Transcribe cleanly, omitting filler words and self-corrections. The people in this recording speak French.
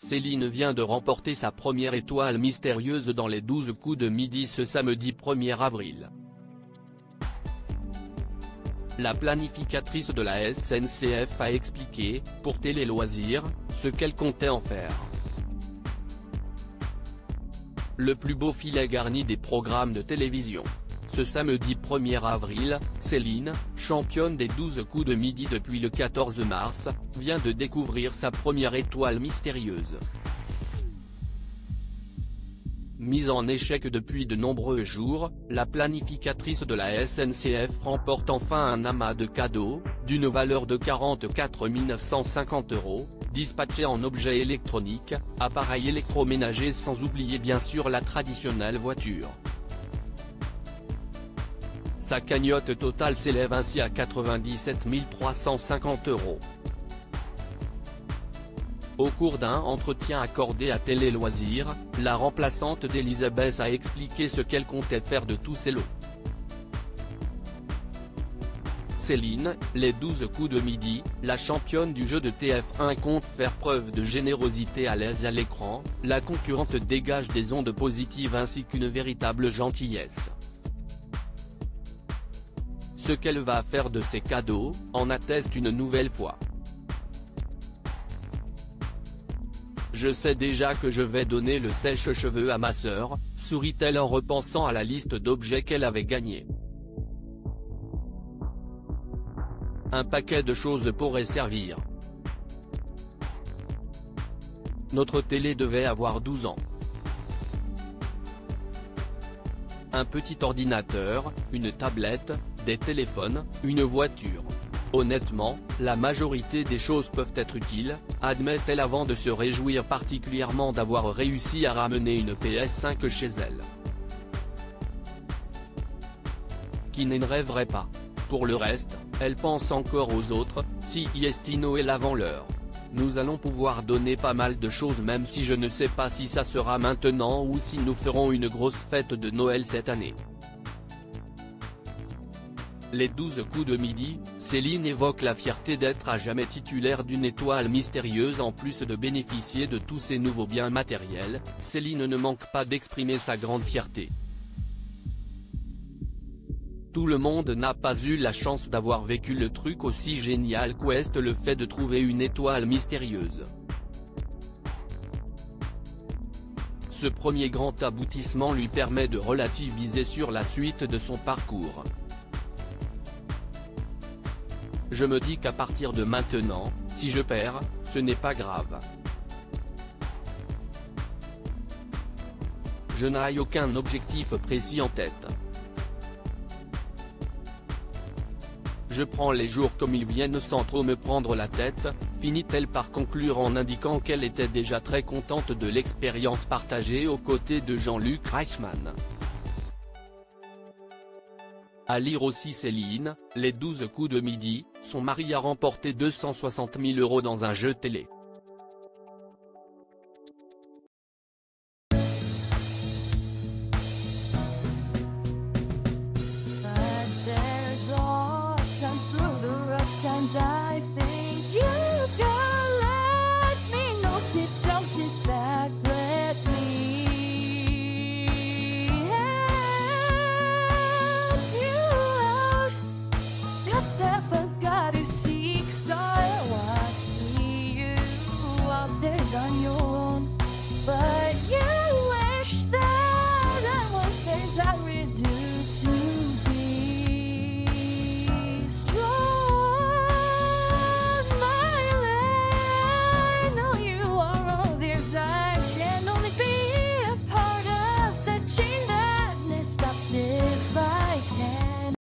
Céline vient de remporter sa première étoile mystérieuse dans les 12 coups de midi ce samedi 1er avril. La planificatrice de la SNCF a expliqué, pour Télé Loisirs, ce qu'elle comptait en faire. Le plus beau filet garni des programmes de télévision. Ce samedi 1er avril, Céline, championne des 12 coups de midi depuis le 14 mars, vient de découvrir sa première étoile mystérieuse. Mise en échec depuis de nombreux jours, la planificatrice de la SNCF remporte enfin un amas de cadeaux, d'une valeur de 44 950 €, dispatchés en objets électroniques, appareils électroménagers sans oublier bien sûr la traditionnelle voiture. Sa cagnotte totale s'élève ainsi à 97 350 €. Au cours d'un entretien accordé à Télé Loisirs, la remplaçante d'Elisabeth a expliqué ce qu'elle comptait faire de tous ces lots. Céline, les 12 coups de midi, la championne du jeu de TF1 compte faire preuve de générosité à l'aise à l'écran, la concurrente dégage des ondes positives ainsi qu'une véritable gentillesse. Ce qu'elle va faire de ces cadeaux, en atteste une nouvelle fois. Je sais déjà que je vais donner le sèche-cheveux à ma sœur, sourit-elle en repensant à la liste d'objets qu'elle avait gagnés. Un paquet de choses pourrait servir. Notre télé devait avoir 12 ans. Un petit ordinateur, une tablette, des téléphones, une voiture. Honnêtement, la majorité des choses peuvent être utiles, admet-elle avant de se réjouir particulièrement d'avoir réussi à ramener une PS5 chez elle. Qui ne rêverait pas. Pour le reste, elle pense encore aux autres, si est Noël avant l'heure. Nous allons pouvoir donner pas mal de choses même si je ne sais pas si ça sera maintenant ou si nous ferons une grosse fête de Noël cette année. Les 12 coups de midi, Céline évoque la fierté d'être à jamais titulaire d'une étoile mystérieuse en plus de bénéficier de tous ces nouveaux biens matériels, Céline ne manque pas d'exprimer sa grande fierté. Tout le monde n'a pas eu la chance d'avoir vécu le truc aussi génial qu'est le fait de trouver une étoile mystérieuse. Ce premier grand aboutissement lui permet de relativiser sur la suite de son parcours. Je me dis qu'à partir de maintenant, si je perds, ce n'est pas grave. Je n'ai aucun objectif précis en tête. Je prends les jours comme ils viennent sans trop me prendre la tête, finit-elle par conclure en indiquant qu'elle était déjà très contente de l'expérience partagée aux côtés de Jean-Luc Reichmann. À lire aussi Céline, les 12 coups de midi, son mari a remporté 260 000 € dans un jeu télé. I think you can let me know. Sit down, sit back, let me help you out. Just step back, you seek, so I see you out there's on your